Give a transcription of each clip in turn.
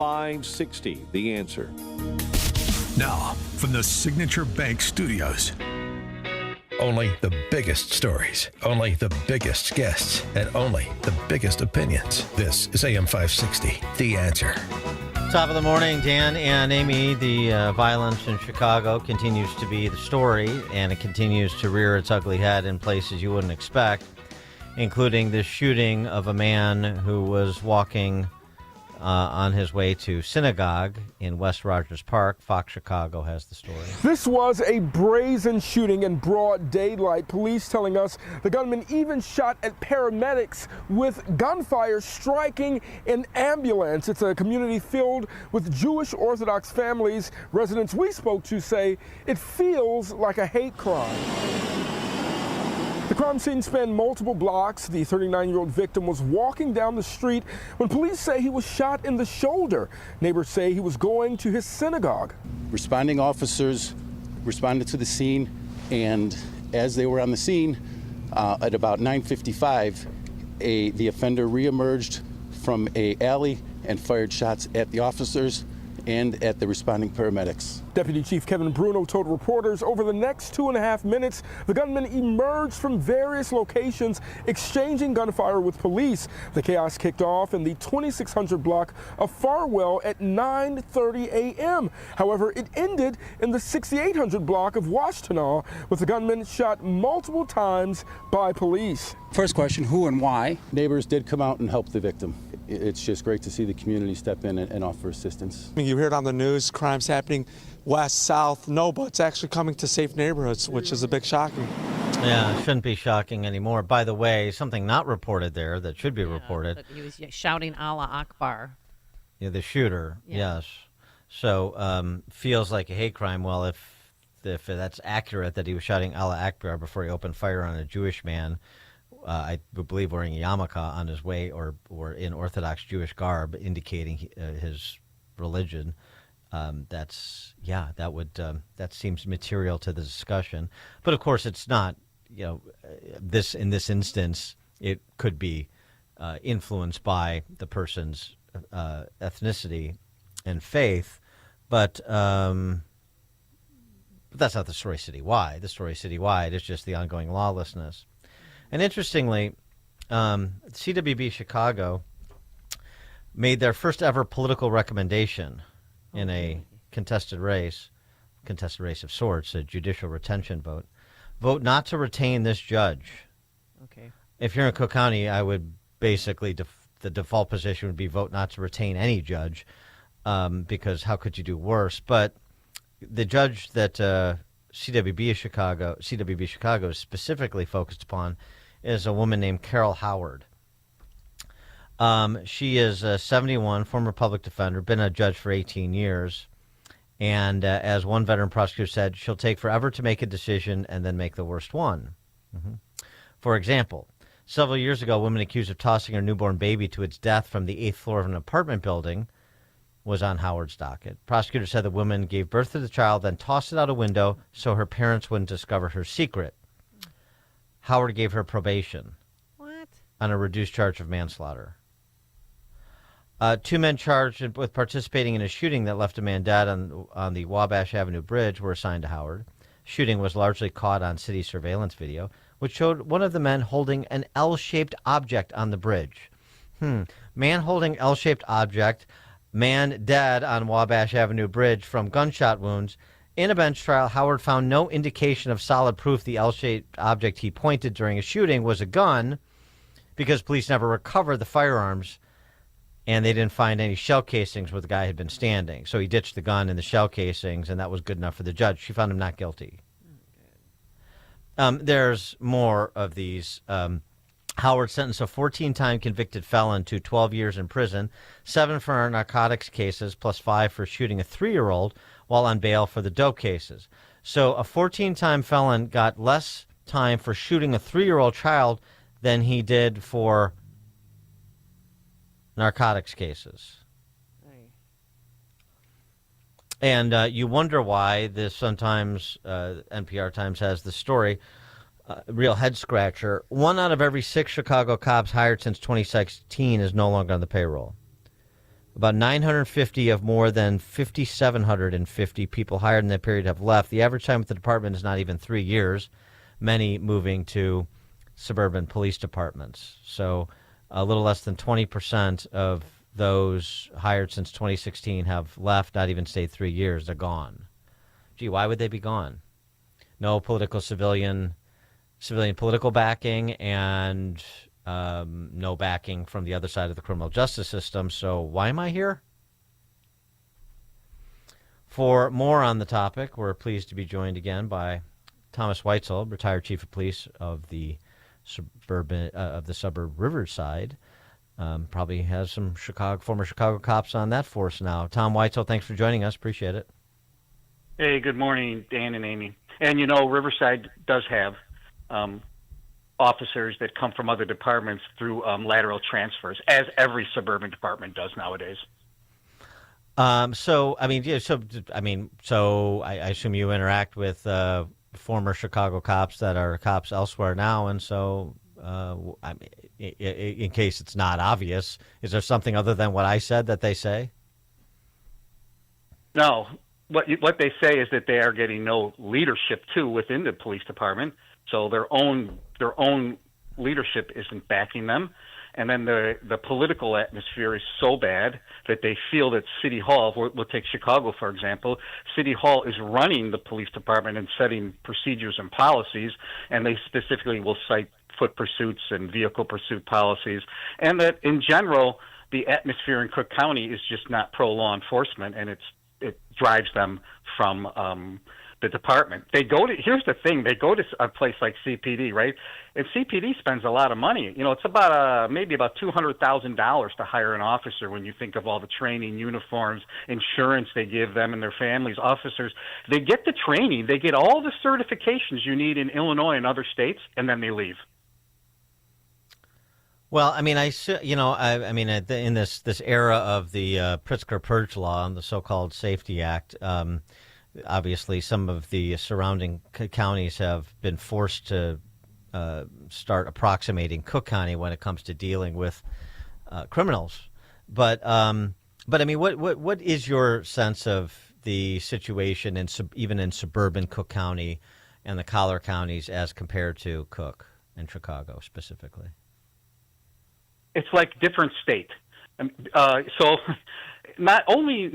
560, The Answer. Now, from the Signature Bank Studios. Only the biggest stories, only the biggest guests, and only the biggest opinions. This is AM 560, The Answer. Top of the morning, Dan and Amy. The violence in Chicago continues to be the story, and it continues to rear its ugly head in places you wouldn't expect, including the shooting of a man who was walking on his way to synagogue in West Rogers Park. Fox Chicago has the story. This was a brazen shooting in broad daylight. Police telling us the gunman even shot at paramedics with gunfire striking an ambulance. It's a community filled with Jewish Orthodox families. Residents we spoke to say it feels like a hate crime. The crime scene spanned multiple blocks. The 39-year-old victim was walking down the street when police say he was shot in the shoulder. Neighbors say he was going to his synagogue. Responding officers responded to the scene, and as they were on the scene, at about 9:55, the offender reemerged from an alley and fired shots at the officers and at the responding paramedics. Deputy Chief Kevin Bruno told reporters over the next 2.5 minutes, the gunman emerged from various locations, exchanging gunfire with police. The chaos kicked off in the 2600 block of Farwell at 9:30 a.m. However, it ended in the 6800 block of Washtenaw, with the gunman shot multiple times by police. First question, who and why? Neighbors did come out and help the victim. It's just great to see the community step in and offer assistance. You hear it on the news, crimes happening west, south. No, but it's actually coming to safe neighborhoods, which is a big shocking. Yeah, it shouldn't be shocking anymore. By the way, something not reported there that should be reported. That he was shouting Allah Akbar. Yeah, the shooter, yes. So feels like a hate crime. Well, if that's accurate that he was shouting Allah Akbar before he opened fire on a Jewish man, I believe wearing a yarmulke on his way or in Orthodox Jewish garb, indicating his religion. That seems material to the discussion. But of course, it's not. In this instance, it could be influenced by the person's ethnicity and faith, but that's not the story citywide. The story citywide is just the ongoing lawlessness. And interestingly, CWB Chicago made their first ever political recommendation in a contested race of sorts, a judicial retention vote. Vote not to retain this judge. Okay. If you're in Cook County, I would basically, the default position would be vote not to retain any judge, because how could you do worse? But the judge that CWB Chicago is specifically focused upon is a woman named Carol Howard. She is 71, former public defender, been a judge for 18 years. And as one veteran prosecutor said, she'll take forever to make a decision and then make the worst one. Mm-hmm. For example, several years ago, a woman accused of tossing her newborn baby to its death from the 8th floor of an apartment building was on Howard's docket. Prosecutor said the woman gave birth to the child, then tossed it out a window so her parents wouldn't discover her secret. Howard gave her probation. What? On a reduced charge of manslaughter. 2 men charged with participating in a shooting that left a man dead on the Wabash Avenue Bridge were assigned to Howard. Shooting was largely caught on city surveillance video, which showed one of the men holding an L-shaped object on the bridge. Man holding L-shaped object, man dead on Wabash Avenue Bridge from gunshot wounds. In a bench trial, Howard found no indication of solid proof the L-shaped object he pointed during a shooting was a gun, because police never recovered the firearms, and they didn't find any shell casings where the guy had been standing. So he ditched the gun and the shell casings, and that was good enough for the judge. She found him not guilty. There's more of these. Howard sentenced a 14-time convicted felon to 12 years in prison, 7 for narcotics cases, plus 5 for shooting a 3-year-old while on bail for the dope cases. So a 14-time felon got less time for shooting a 3-year-old child than he did for narcotics cases. And you wonder why this sometimes, NPR Times has the story, real head scratcher. 1 out of every 6 Chicago cops hired since 2016 is no longer on the payroll. About 950 of more than 5,750 people hired in that period have left. The average time with the department is not even 3 years, many moving to suburban police departments. So a little less than 20% of those hired since 2016 have left, not even stayed 3 years. They're gone. Gee, why would they be gone? No civilian political backing, and no backing from the other side of the criminal justice system. So why am I here? For more on the topic, we're pleased to be joined again by Thomas Weitzel, retired chief of police of the suburb Riverside. Probably has some former Chicago cops on that force now. Tom Weitzel, thanks for joining us. Appreciate it. Hey, good morning, Dan and Amy. And Riverside does have officers that come from other departments through lateral transfers, as every suburban department does nowadays. So I assume you interact with former Chicago cops that are cops elsewhere now, and so in case it's not obvious, is there something other than what I said that they say? No, what they say is that they are getting no leadership too within the police department, so their own leadership isn't backing them. And then the political atmosphere is so bad that they feel that City Hall, we'll take Chicago for example, City Hall is running the police department and setting procedures and policies, and they specifically will cite foot pursuits and vehicle pursuit policies, and that in general the atmosphere in Cook County is just not pro-law enforcement, and it drives them from the department. Here's the thing, they go to a place like CPD, right? And CPD spends a lot of money. It's about maybe about $200,000 to hire an officer when you think of all the training, uniforms, insurance they give them and their families. Officers, they get the training, they get all the certifications you need in Illinois and other states, and then they leave. Well, in this era of the Pritzker Purge Law and the so-called Safety Act, obviously some of the surrounding counties have been forced to start approximating Cook County when it comes to dealing with criminals. But what is your sense of the situation even in suburban Cook County and the collar counties as compared to Cook and Chicago specifically? It's like different state. So not only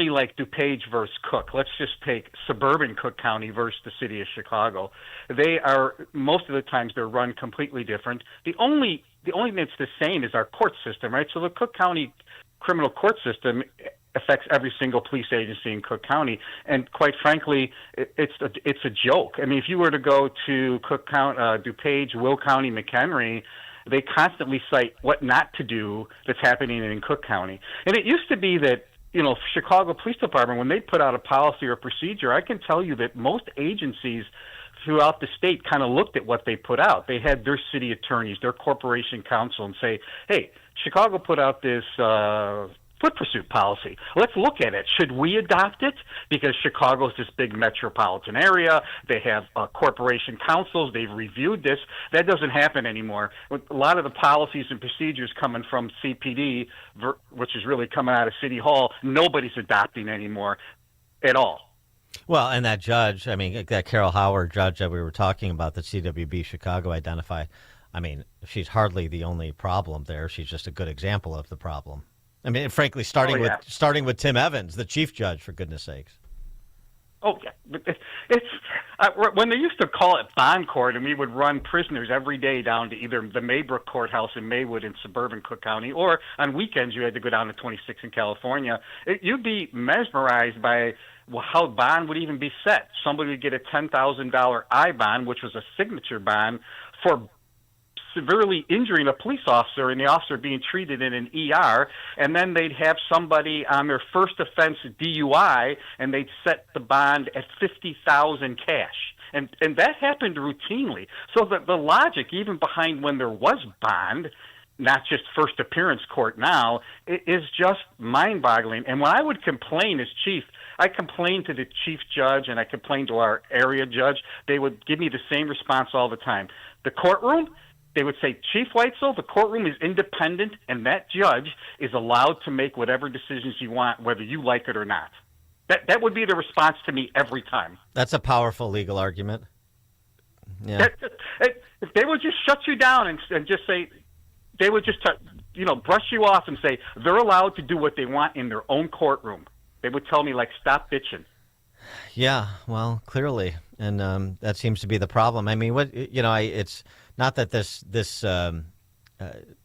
like DuPage versus Cook. Let's just take suburban Cook County versus the city of Chicago. They are, most of the times they're run completely different. The only thing that's the same is our court system, right? So the Cook County criminal court system affects every single police agency in Cook County, and quite frankly, it's a joke. I mean, if you were to go to Cook County, DuPage, Will County, McHenry, they constantly cite what not to do that's happening in Cook County. And it used to be that, Chicago Police Department, when they put out a policy or procedure, I can tell you that most agencies throughout the state kind of looked at what they put out. They had their city attorneys, their corporation counsel, and say, hey, Chicago put out this foot pursuit policy. Let's look at it. Should we adopt it? Because Chicago's this big metropolitan area. They have corporation councils. They've reviewed this. That doesn't happen anymore. With a lot of the policies and procedures coming from CPD, which is really coming out of City Hall, nobody's adopting anymore at all. Well, and that judge, that Carol Howard judge that we were talking about that CWB Chicago identified, she's hardly the only problem there. She's just a good example of the problem. Frankly, starting with Tim Evans, the chief judge, for goodness sakes. Oh, yeah. It's when they used to call it bond court, and we would run prisoners every day down to either the Maybrook Courthouse in Maywood in suburban Cook County, or on weekends you had to go down to 26 in California. You'd be mesmerized by how bond would even be set. Somebody would get a $10,000 I bond, which was a signature bond, for severely injuring a police officer and the officer being treated in an ER, and then they'd have somebody on their first offense DUI, and they'd set the bond at $50,000 cash. And that happened routinely. So the logic, even behind when there was bond, not just first appearance court now, is just mind-boggling. And when I would complain as chief, I complained to the chief judge and I complained to our area judge. They would give me the same response all the time. The courtroom, They would say, Chief Weitzel, the courtroom is independent, and that judge is allowed to make whatever decisions you want, whether you like it or not. That would be the response to me every time. That's a powerful legal argument. Yeah. They would just shut you down and just say, they would just, brush you off and say, they're allowed to do what they want in their own courtroom. They would tell me, like, stop bitching. Yeah, well, clearly, and that seems to be the problem. I mean, it's not that this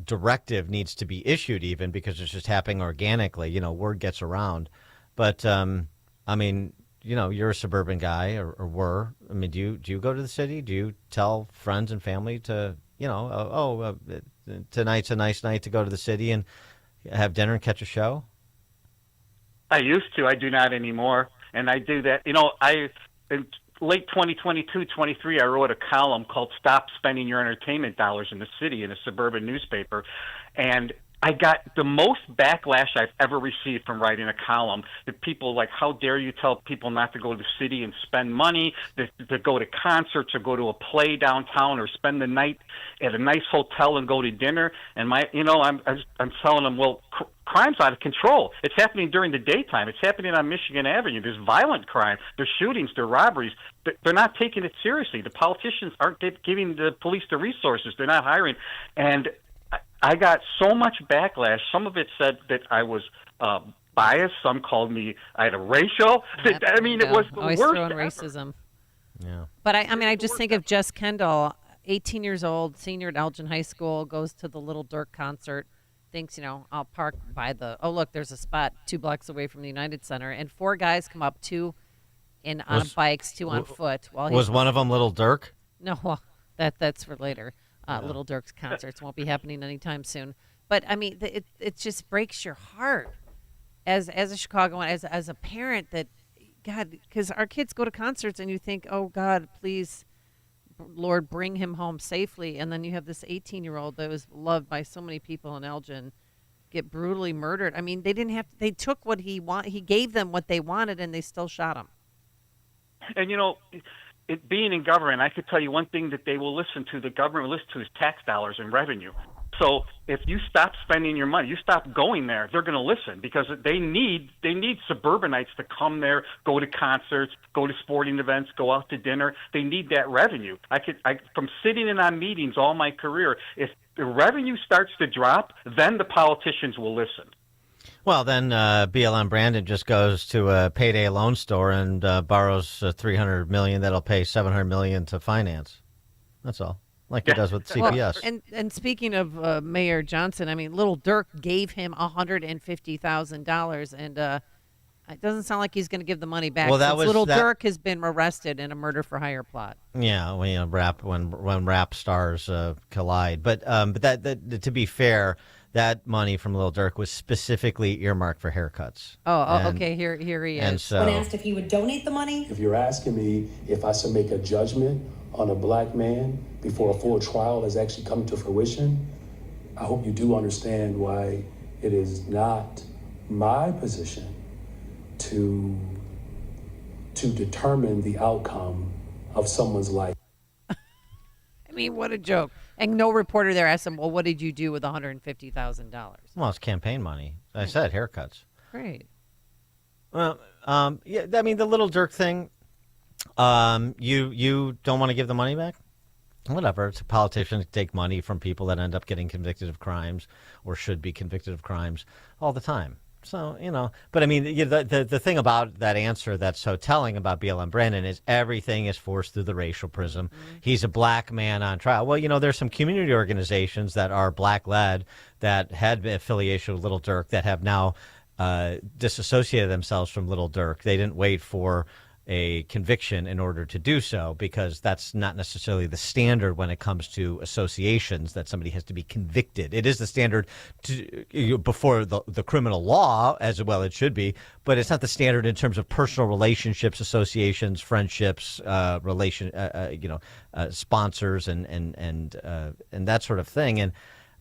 directive needs to be issued even because it's just happening organically. Word gets around, but I mean, you're a suburban guy or were. I mean, do you go to the city? Do you tell friends and family to tonight's a nice night to go to the city and have dinner and catch a show? I used to. I do not anymore. And I do that. In late 2022, 23, I wrote a column called Stop Spending Your Entertainment Dollars in the City in a suburban newspaper. And I got the most backlash I've ever received from writing a column. That people like, how dare you tell people not to go to the city and spend money, to go to concerts or go to a play downtown or spend the night at a nice hotel and go to dinner. And I'm telling them, well, crime's out of control. It's happening during the daytime. It's happening on Michigan Avenue. There's violent crime. There's shootings. There's robberies. They're not taking it seriously. The politicians aren't giving the police the resources. They're not hiring. And I got so much backlash. Some of it said that I was biased. Some called me I had a ratio. I mean, it was the always worst throwing ever. racism. Yeah. But I just think of Jess Kendall, 18 years old, senior at Elgin High School, goes to the Little Dirk concert, thinks, I'll park by look, there's a spot 2 blocks away from the United Center, and 4 guys come up, 2 on bikes, 2 on foot. Was one of them Little Dirk? No, well, that's for later. Little Dirk's concerts won't be happening anytime soon. But I mean, it just breaks your heart as a Chicagoan, as a parent, that God, because our kids go to concerts and you think, oh God, please, Lord, bring him home safely, and then you have this 18-year-old that was loved by so many people in Elgin get brutally murdered. I mean, they didn't have to, they took what he gave them what they wanted, and they still shot him. And it being in government, I could tell you one thing that they will listen to, the government will listen to, is tax dollars and revenue. So if you stop spending your money, you stop going there, they're going to listen, because they need suburbanites to come there, go to concerts, go to sporting events, go out to dinner. They need that revenue. From sitting in on meetings all my career, if the revenue starts to drop, then the politicians will listen. Well, then BLM Brandon just goes to a payday loan store and borrows $300 million that'll pay $700 million to finance. That's all, like he does with CPS. Well, and speaking of Mayor Johnson, I mean, Little Dirk gave him $150,000, and it doesn't sound like he's going to give the money back. Well, Little Dirk has been arrested in a murder for hire plot. Yeah, when rap stars collide. But that to be fair, that money from Lil Durk was specifically earmarked for haircuts. Okay. Here he is. And so, when asked if he would donate the money, if you're asking me if I should make a judgment on a black man before a full trial has actually come to fruition, I hope you do understand why it is not my position to determine the outcome of someone's life. I mean, what a joke. And no reporter there asked him, well, what did you do with $150,000? well, it's campaign money. I said haircuts. Great. Well, yeah, I mean, the Little Dirk thing, you don't want to give the money back? Whatever. It's politicians take money from people that end up getting convicted of crimes or should be convicted of crimes all the time. So, but I mean, the thing about that answer that's so telling about BLM Brandon is everything is forced through the racial prism. Mm-hmm. He's a black man on trial. Well, there's some community organizations that are black-led that had affiliation with Little Dirk that have now disassociated themselves from Little Dirk. They didn't wait for a conviction in order to do so, because that's not necessarily the standard when it comes to associations, that somebody has to be convicted. It is the standard before the criminal law, as well it should be, but it's not the standard in terms of personal relationships, associations, friendships, sponsors, and that sort of thing.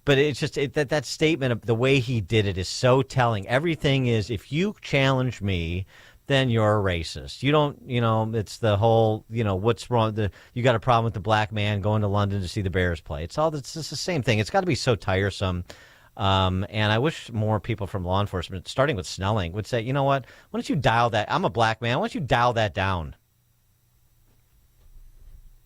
But it's just that statement of the way he did it is so telling. Everything is, if you challenge me, then you're a racist. You don't, it's the whole, what's wrong? You got a problem with the black man going to London to see the Bears play. It's just the same thing. It's got to be so tiresome. And I wish more people from law enforcement, starting with Snelling, would say, you know what? Why don't you dial that? I'm a black man. Why don't you dial that down?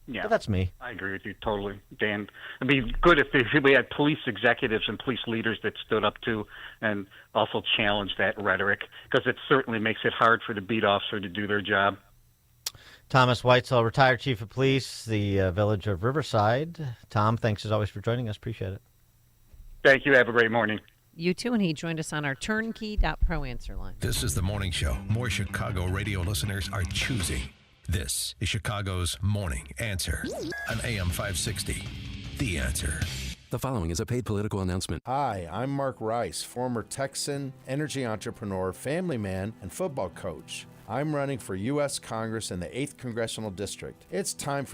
Yeah, but that's me. I agree with you totally, Dan. It'd be good if we had police executives and police leaders that stood up to and also challenged that rhetoric, because it certainly makes it hard for the beat officer to do their job. Thomas Weitzel, retired chief of police, the village of Riverside. Tom, thanks as always for joining us. Appreciate it. Thank you. Have a great morning. You too, and he joined us on our turnkey.pro answer line. This is the morning show more Chicago radio listeners are choosing. This is Chicago's Morning Answer on AM 560. The Answer. The following is a paid political announcement. Hi, I'm Mark Rice, former Texan, energy entrepreneur, family man, and football coach. I'm running for U.S. Congress in the 8th Congressional District. It's time for